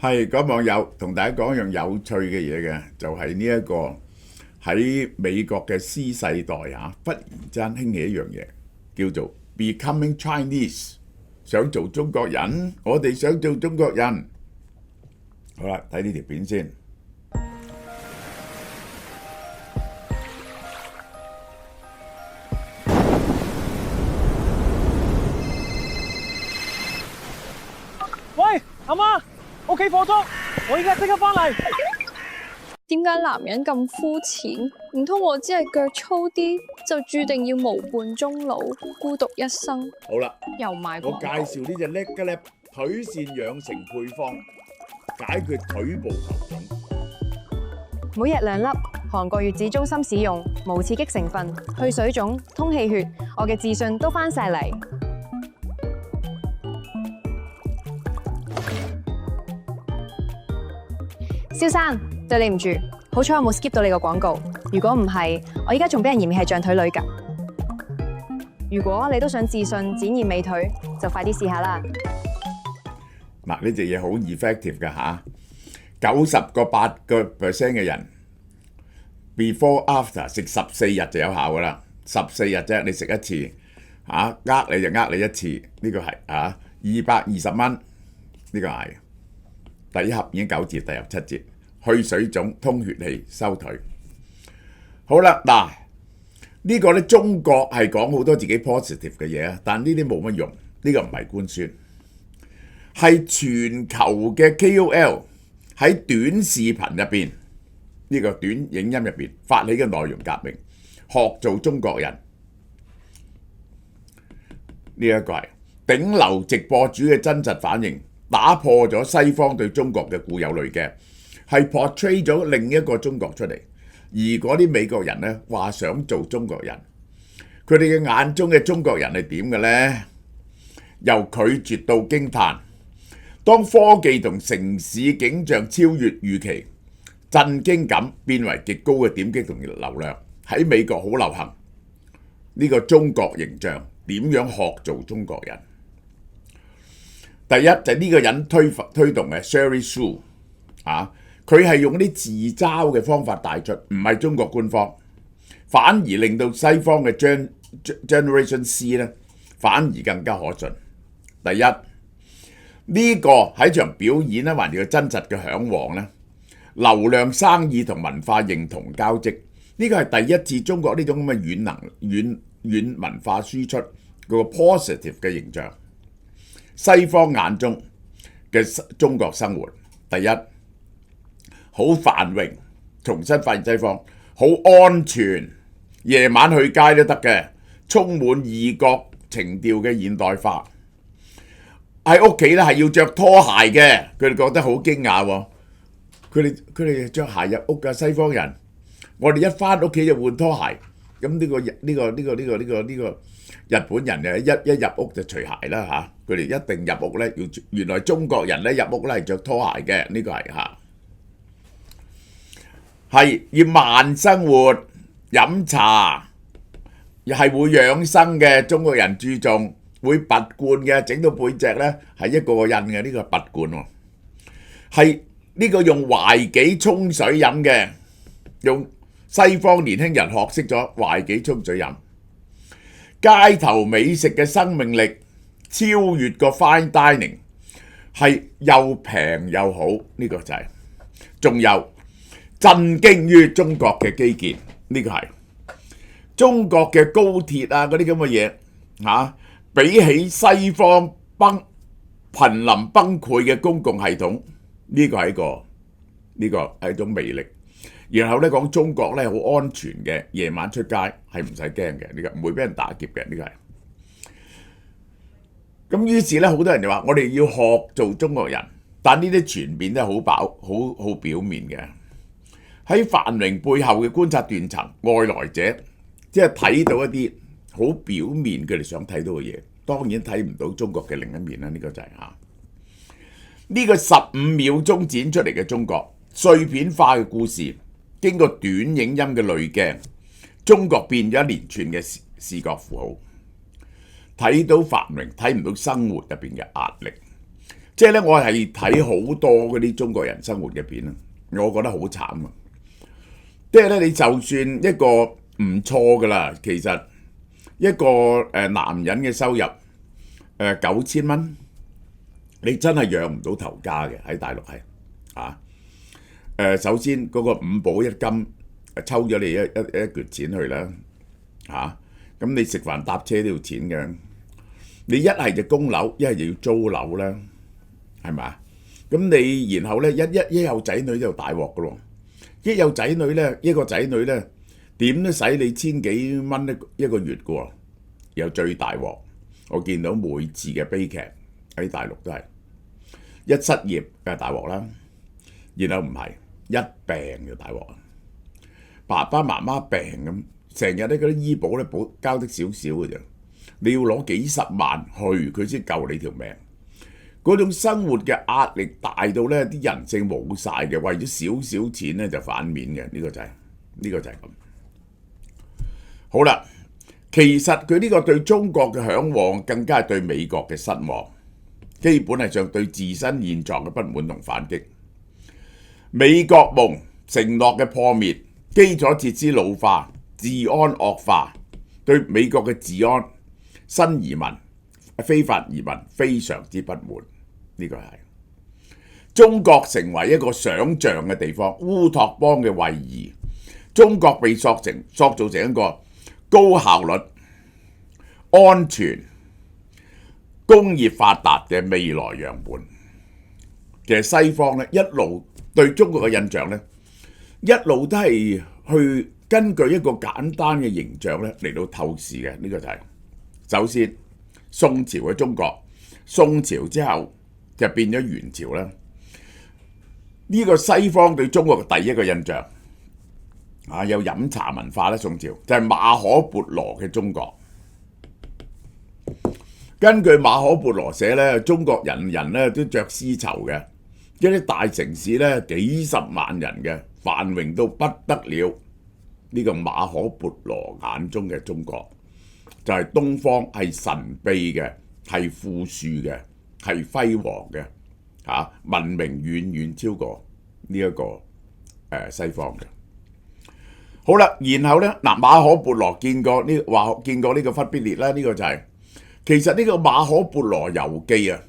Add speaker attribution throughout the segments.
Speaker 1: 係嗰網友同大家講一樣有趣嘅嘢嘅，就係呢一個喺美國嘅 C 世代忽然間興起一樣嘢，叫做 Becoming Chinese，想做中國人，我哋想做中國人。好啦，睇呢條片先。
Speaker 2: 喂，阿媽，屋企火燭，我依家即刻返嚟。
Speaker 3: 點解男人咁膚淺？唔通我只係腳粗啲，就注定要無伴終老，孤獨一生？
Speaker 1: 好啦，
Speaker 3: 又賣廣告。
Speaker 1: 我介紹呢隻 Leg 腿線養成配方，解決腿部球腫。
Speaker 4: 每日2粒，韓國月子中心使用，無刺激成分，去水腫、通氣血，我嘅自信都返晒嚟。蕭生，對你唔住，好彩我冇 skip 到你個廣告。如果唔係，我依家仲俾人嫌棄係象腿女㗎。如果你都想自信展現美腿，就快啲試下啦。
Speaker 1: 嗱，呢隻嘢好 effective 㗎嚇，98% 嘅人 before after 食14日就有效㗎啦，14日啫，你食一次嚇，呃你就呃你一次，呢個係220蚊，呢個係第一盒已經9折，第二盒7折，去水腫、通血氣、收腿。好啦，嗱呢個咧中國係講好多自己 positive 嘅嘢啊，但呢啲冇乜用，呢個唔係官宣。係全球嘅 KOL 喺短視頻入邊，呢個短影音入邊發起嘅內容革命，學做中國人。呢一個係頂流直播主嘅真實反應，打破咗西方對中國嘅固有濾鏡，係 portray 咗另一個中國出嚟。而嗰啲美國人呢，話想做中國人，佢哋嘅眼中嘅中國人係點嘅呢？由拒絕到驚嘆。當科技同城市景象超越預期，震驚感變為極高嘅點擊同流量，喺美國好流行。呢個中國形象點樣學做中國人？第一就係呢個人推動嘅 Sherry Su 佢係用啲自嘲嘅方法帶出，唔係中國官方，反而令到西方嘅 Generation C 咧，反而更加可信。第一。呢個係場表演咧，還是個真實嘅嚮往咧？流量生意同文化認同交織，呢個係第一次中國呢種咁嘅軟文化輸出個 positive 嘅形象。西方眼中嘅中國生活，第一好繁榮，重新發現西方好安全，夜晚去街都得嘅，充滿異國情調嘅現代化。喺屋企咧係要着拖鞋嘅，佢哋覺得好驚訝喎。佢哋着鞋入屋㗎，西方人。我哋一返屋企就換拖鞋。咁呢個日本人一入屋就除鞋啦嚇。佢哋一定入屋咧要，原來中國人咧入屋咧係着拖鞋嘅，呢個係嚇。係要慢生活，飲茶，又係會養生嘅，中國人注重。會拔罐嘅，整到背脊咧係一個個印嘅，呢個係拔罐喎。係呢個用懷杞沖水飲嘅，用西方年輕人學識咗懷杞沖水飲。街頭美食嘅生命力超越個 fine dining， 係又平又好，呢個就係。仲有震驚於中國嘅基建，呢個係中國嘅高鐵啊嗰啲咁嘅嘢嚇。比起西方瀕臨崩潰嘅公共系統，呢個係一種魅力。然後咧講中國咧好安全嘅，夜晚出街係唔使驚嘅，呢個唔會俾人打劫嘅，呢個係。咁於是咧好多人就話我哋要學做中國人，但呢啲傳變都係好表面嘅。喺繁榮背後嘅觀察斷層，外來者即係睇到一啲好表面佢哋想睇到嘅嘢，當然睇唔到中國嘅另一面啦。呢個就係呢個15秒鐘剪出嚟嘅中國碎片化嘅故事，經過短影音嘅濾鏡，中國變咗一連串嘅視覺符號，睇到繁榮，睇唔到生活入邊嘅壓力。即係咧，我係睇好多嗰啲中國人生活嘅片啊，我覺得好慘啊！即係咧，你就算一個唔錯噶啦，其實一個男人嘅收入9000蚊，你真係養唔到頭家嘅喺大陸係啊。首先嗰個5寶1金抽咗你一橛錢去啦嚇，咁你食飯搭車都要錢嘅，你一係就供樓，一係就要租樓啦，係咪？咁你然後咧一有仔女就大鑊噶咯，一有仔女咧，一個仔女咧點都使你千幾蚊一個月噶喎，又最大鑊，我見到每次嘅悲劇喺大陸都係一失業嘅大鑊啦，然後唔係一病就大鑊，爸爸媽媽病咁，成日咧嗰啲醫保咧交得少少嘅啫，你要攞幾十萬去佢先救你條命。嗰種生活嘅壓力大到咧，啲人性冇晒嘅，為咗少少錢咧就反面嘅，呢個就係咁。好啦，其實佢呢個對中國嘅嚮往，更加係對美國嘅失望，基本係上對自身現狀嘅不滿同反擊。美國夢承諾嘅破滅，基礎設施老化，治安惡化，對美國嘅治安、新移民、非法移民非常之不滿。呢個係中國成為一個想像嘅地方，烏托邦嘅位移，中國被塑造成一個高效率、安全、工業發達嘅未來樣本。其實西方咧一路對中國嘅印象咧，一路都係去根據一個簡單嘅形象咧嚟到透視嘅。呢個就係首先宋朝嘅中國，宋朝之後就變咗元朝啦。呢個西方對中國嘅第一個印象啊，有飲茶文化咧。宋朝就係馬可孛羅嘅中國。根據馬可孛羅寫咧，中國人咧都着絲綢嘅，一啲大城市咧幾十萬人嘅，繁榮到不得了。呢個馬可孛羅眼中嘅中國就係東方，係神秘嘅，係富庶嘅，係輝煌嘅，文明遠遠超過呢一個西方嘅。好啦，然後咧嗱，馬可孛羅見過呢個忽必烈啦，呢個就係其實呢個馬可孛羅遊記啊，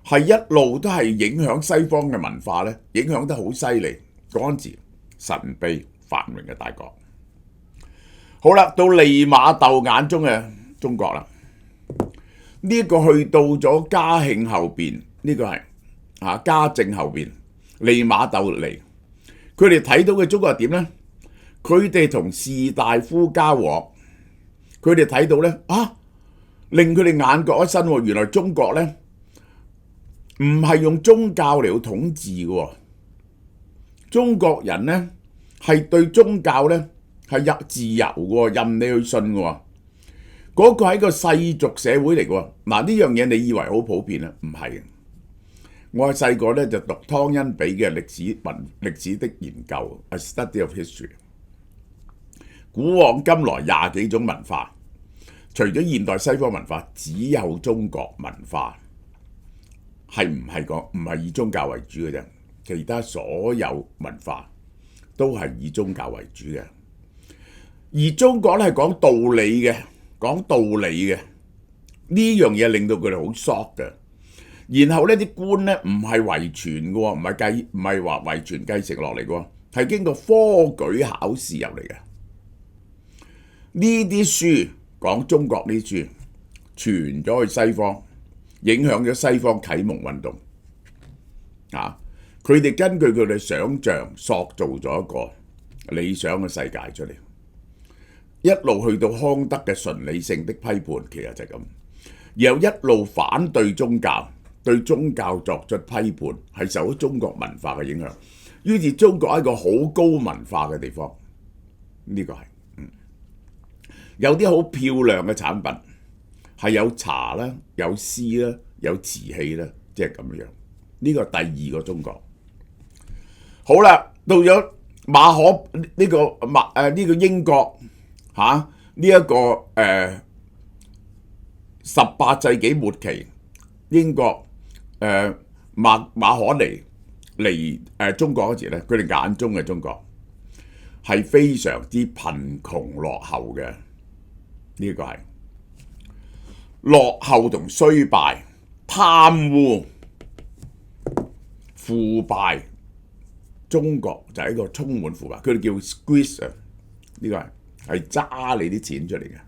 Speaker 1: 係一路都係影響西方嘅文化咧，影響得好犀利。嗰陣時神秘繁榮嘅大國。好啦，到利瑪竇眼中嘅中國啦。呢個去到咗嘉慶後邊，呢個係嘉靖後邊，利瑪竇嚟，佢哋睇到嘅中國係點呢？佢哋同士大夫交往，佢哋睇到呢，令佢哋眼角一新喎，原來中國呢唔係用宗教嚟到統治嘅，中國人呢係對宗教呢係自由嘅，任你去信嘅。嗰個係一個世俗社會嚟嘅喎，嗱，呢樣嘢你以為好普遍啊？唔係嘅。我係細個咧就讀湯恩比嘅歷史的研究 ，A Study of History。古往今來20幾種文化，除咗現代西方文化，只有中國文化係唔係以宗教為主嘅啫，其他所有文化都係以宗教為主嘅。而中國咧係講道理嘅。講道理嘅呢樣嘢令到佢哋好 shock 嘅，然後呢啲官呢唔係遺傳嘅喎，唔係話遺傳繼承落嚟嘅喎，係經過科舉考試入嚟嘅。呢啲書講中國呢啲書傳咗去西方，影響咗西方啟蒙運動。佢哋根據佢哋想像塑造咗一個理想嘅世界出嚟。一路去到康德嘅純理性的批判，其實就係咁，然後一路反對宗教，對宗教作出批判，係受咗中國文化嘅影響。於是中國係一個好高文化嘅地方，呢個係有啲好漂亮嘅產品，係有茶啦，有詩啦，有瓷器啦，即係咁樣。呢個第二個中國。好啦，到咗馬可呢個英國。呢一個18世紀末期，英國馬可尼嚟中國嗰時咧，佢哋眼中嘅中國係非常之貧窮落後嘅，呢個係落後同衰敗、貪污、腐敗。中國就係一個充滿腐敗，佢哋叫 squeeze 啊，呢個係揸你啲錢出嚟嘅。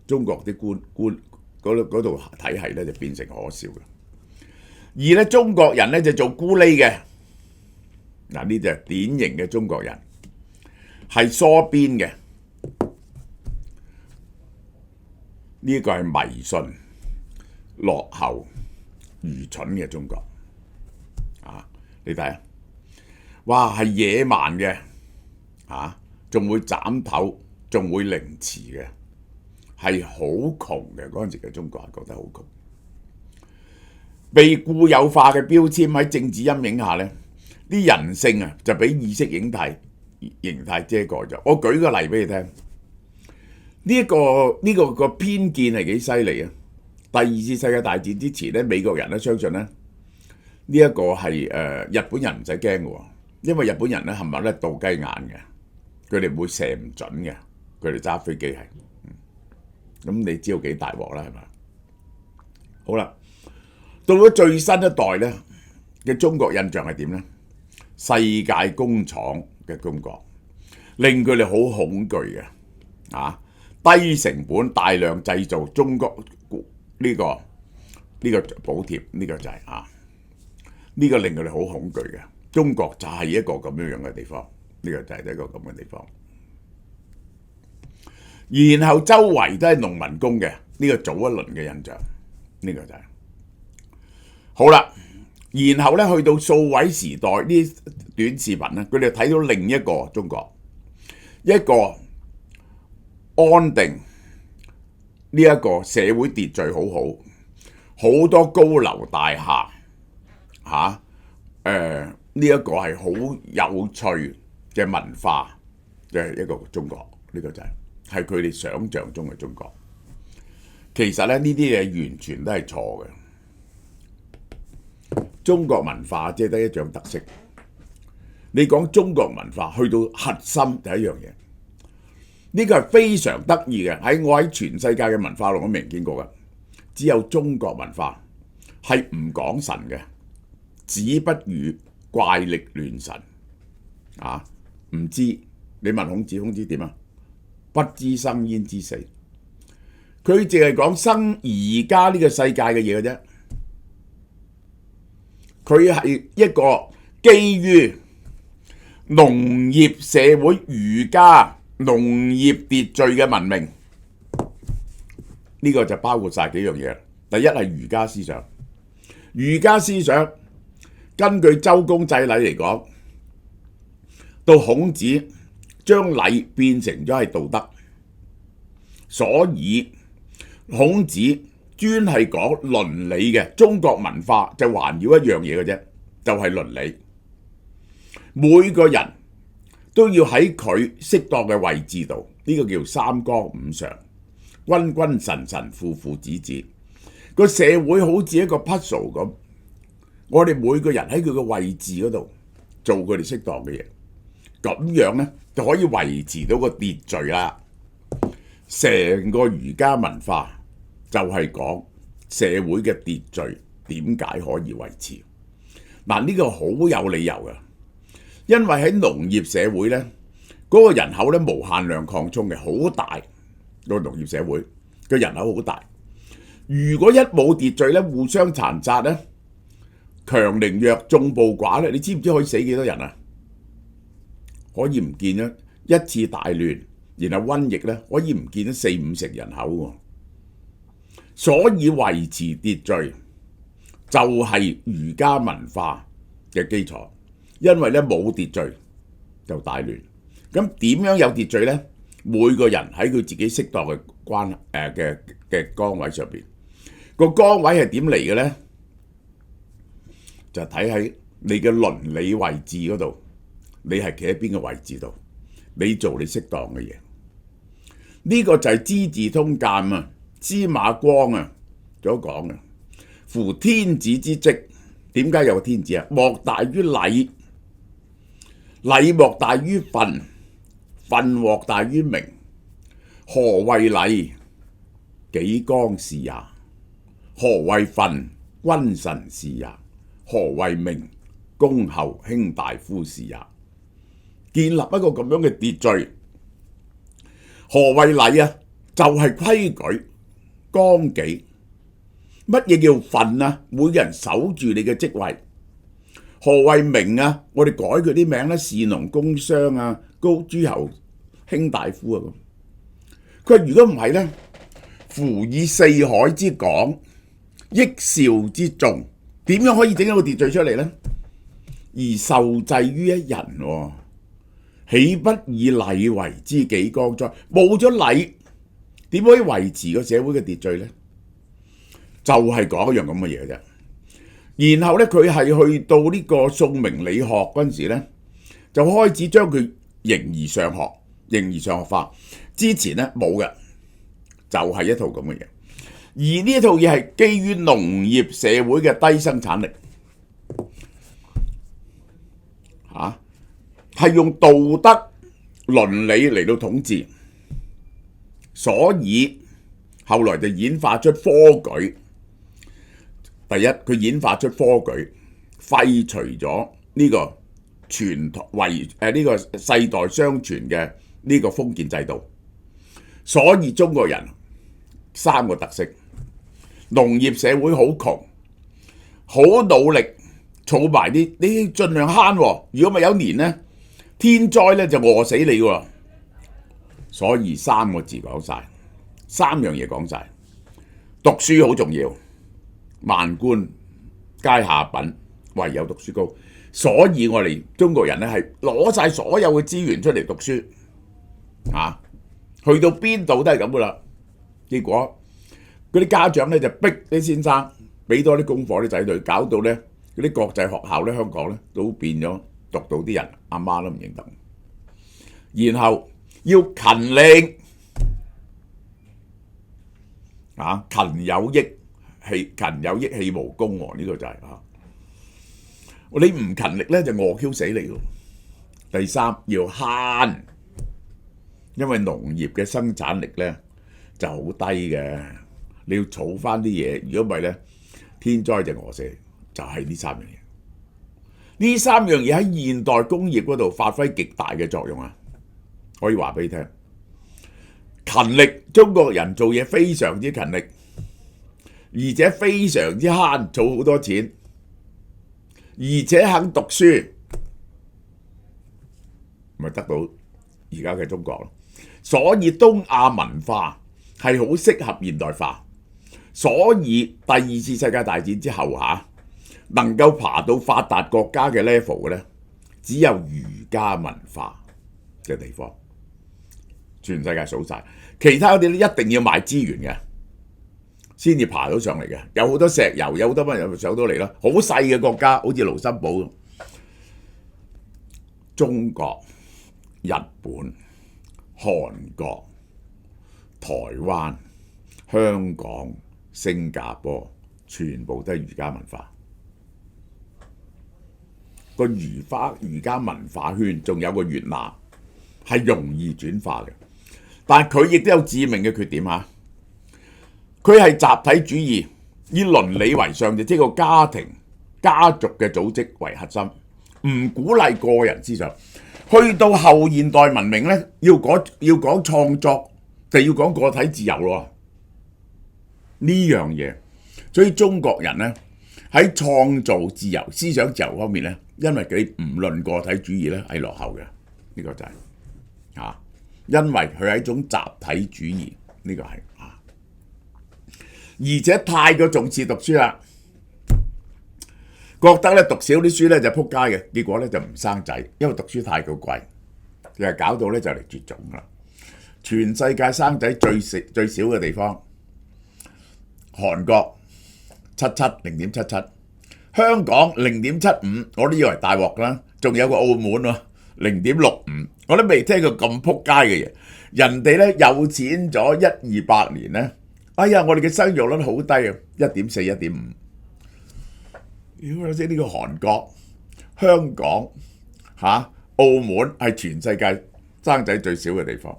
Speaker 1: 中國啲官嗰度體系咧就變成可笑嘅，而咧中國人咧就做咕喱嘅。嗱，呢就係典型嘅中國人，係梳邊嘅。呢個係迷信、落後、愚蠢嘅中國啊！你睇下，哇，係野蠻嘅啊，仲會斬頭，仲會凌遲嘅，係好窮嘅。嗰陣時嘅中國人覺得好窮，被固有化嘅標籤喺政治陰影下咧，啲人性啊就俾意識形態遮蓋咗。我舉個例俾你聽，呢個偏見係幾犀利啊！第二次世界大戰之前咧，美國人咧相信咧呢一個係日本人唔使驚嘅喎，因為日本人咧冚唪唥咧倒雞眼嘅，佢哋唔會射唔準嘅，佢哋揸飛機係，咁你知道幾大鑊啦係咪？好啦，到咗最新一代咧嘅中國印象係點咧？世界工廠嘅中國令佢哋好恐懼嘅啊！低成本大量製造，中國呢個補貼呢個就係呢個令佢哋好恐懼嘅。中國就係一個咁樣嘅地方，呢個就係一個咁嘅地方。然後周圍都係農民工嘅，呢個早一輪嘅印象，呢個就係好啦。然後咧去到數位時代呢短視頻咧，佢哋睇到另一個中國，一個安定，呢一個社會秩序好好，好多高樓大廈呢一個係好有趣嘅文化嘅一個中國，呢個就係佢哋想像中嘅中國。其實咧呢啲嘢完全都係錯嘅。中國文化只係得一種特色。你講中國文化去到核心第一樣嘢，呢個係非常得意嘅。我喺全世界嘅文化度我未見過嘅，只有中國文化係唔講神嘅，子不語怪力亂神啊！唔知你問孔子，孔子點啊？不知生焉知死，佢淨係講生而家呢個世界嘅嘢嘅啫。佢係一個基於農業社會、儒家農業秩序嘅文明，呢個就包括晒幾樣嘢。第一係儒家思想，儒家思想根據周公制禮嚟講，到孔子將禮變成咗係道德，所以孔子專係講倫理嘅。中國文化就環繞一樣嘢嘅啫，就係倫理。每個人都要喺佢適當嘅位置度，呢個叫三綱五常，君君臣臣，父父子子。個社會好似一個 puzzle 咁，我哋每個人喺佢嘅位置嗰度做佢哋適當嘅嘢，咁樣呢就可以維持到個秩序啦。成個儒家文化就係講社會嘅秩序點解可以維持。嗱，呢個好有理由嘅，因為喺農業社會呢，嗰個人口呢無限量擴充嘅，好大個農業社會個人口好大。如果一冇秩序呢，互相殘殺呢，強凌弱、眾暴寡呢，你知唔知可以死幾多人啊？可以唔見咗一次大亂，然後瘟疫呢，可以唔見咗4-5成人口喎。所以維持秩序就係儒家文化嘅基礎，因為咧冇秩序就大亂。咁點樣有秩序呢？每個人喺佢自己適當嘅嘅崗位上邊，個崗位係點嚟嘅呢？就睇喺你嘅倫理位置嗰度，你係企喺邊個位置度，你做你適當嘅嘢。呢個就係《資治通鑑》啊，司馬光啊所講嘅，夫天子之職，點解有個天子啊？莫大於禮，禮莫大於分，分莫大於名。何謂禮？紀綱是也。何謂分？君臣是也。何謂名？公侯卿大夫是也。建立一個咁樣嘅秩序。何謂禮啊？就係規矩、綱紀。乜嘢叫分啊？每個人守住你嘅職位。何謂名啊？我哋改佢啲名咧，士農工商啊，高諸侯卿大夫啊咁。佢話如果唔係咧，夫以四海之廣，益少之眾，點樣可以整一個秩序出嚟咧？而受制於一人喎，豈不以禮為之紀綱哉？冇咗禮，點可以維持個社會嘅秩序咧？就係講一樣咁嘅嘢啫。然後咧，佢係去到呢個宋明理學嗰陣時咧，就開始將佢形而上學、形而上學化。之前咧冇嘅，就係一套咁嘅嘢。而呢一套嘢係基於農業社會嘅低生產力，係用道德倫理嚟到統治，所以後來就演化出科舉。第一，佢演化出科舉，廢除咗呢個傳統呢個世代相傳嘅呢個封建制度。所以中國人三個特色：農業社會好窮，好努力儲埋啲，你盡量慳喎。如果咪有年咧天災咧就餓死你喎。所以三個字講晒，三樣嘢講晒。讀書好重要。萬官皆下品，唯有讀書高。所以我哋中國人咧係攞晒所有嘅資源出嚟讀書，去到邊度都係咁噶啦。結果嗰啲家長咧就逼啲先生俾多啲功課啲仔女，搞到咧嗰啲國際學校咧香港咧都變咗讀到啲人阿媽都唔認得。然後要勤力，勤有益。勤有益，氣無功喎，呢個就係你唔勤力咧就餓 Q 死你喎。第三要慳，因為農業嘅生產力咧就好低嘅，你要儲翻啲嘢，如果唔係咧天災就餓死，就係呢三樣嘢。呢三樣嘢喺現代工業嗰度發揮極大嘅作用啊！可以話俾你聽，勤力，中國人做嘢非常之勤力。而且非常之慳，儲好多錢，而且肯讀書，咪得到而家嘅中國咯。所以東亞文化係好適合現代化。所以第二次世界大戰之後能夠爬到發達國家嘅 level 嘅咧，只有儒家文化嘅地方，全世界數晒，其他嗰啲咧一定要賣資源嘅。先至爬到上嚟嘅，有好多石油，有好多乜嘢上到嚟啦。好細嘅國家，好似盧森堡、中國、日本、韓國、台灣、香港、新加坡，全部都係儒家文化。個儒家文化圈仲有個越南係容易轉化嘅，但係佢亦都有致命嘅缺點嚇。佢係集體主義，以倫理為上，即係個家庭、家族嘅組織為核心，唔鼓勵個人思想。去到後現代文明咧，要講創作，就要講個體自由咯。呢樣嘢，所以中國人咧喺創造自由、思想自由方面咧，因為佢唔論個體主義咧係落後嘅，呢個就係因為佢係一種集體主義，呢個係。而且太過重視讀書啦，覺得咧讀少啲書咧就撲街嘅，結果咧就唔生仔，因為讀書太過貴，又係搞到咧就嚟絕種啦。全世界生仔最少嘅地方，韓國0.77，香港0.75，我都以為大鑊啦，仲有個澳門喎0.65，我都未聽過咁撲街嘅嘢。人哋咧有錢咗128年咧。哎呀，我哋嘅生育率好低啊，1.4、1.5。屌即係呢個韓國、香港、澳門係全世界生仔最少嘅地方。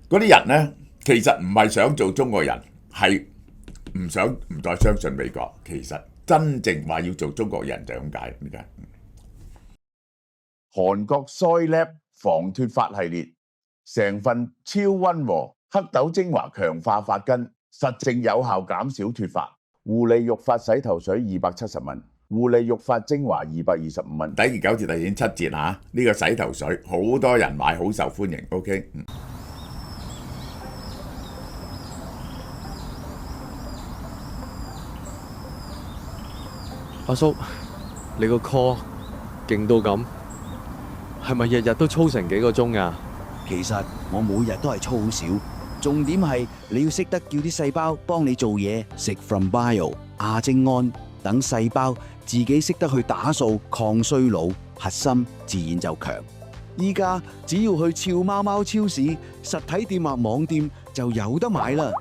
Speaker 1: 嗰啲人呢，其實唔係想做中國人，係唔再相信美國。其實真正話要做中國人就咁解。點解？韓國 Soylab 防脫髮系列，成分超溫和黑豆精華強化髮根，實證有效減少脫髮。護理育髮洗頭水270蚊，護理育髮精華225蚊。第2 9節第7節嚇，呢個洗頭水好多人買，好受歡迎。OK。
Speaker 2: 阿叔，你個 call 勁到咁，係咪日日都操成幾個鐘啊？
Speaker 5: 其實我每日都係操好少，重點係你要識得叫啲細胞幫你做嘢，食 From Bio、亞精胺等細胞自己識得去打掃抗衰老，核心自然就強。依家只要去俏貓貓超市、實體店或網店就有得買啦。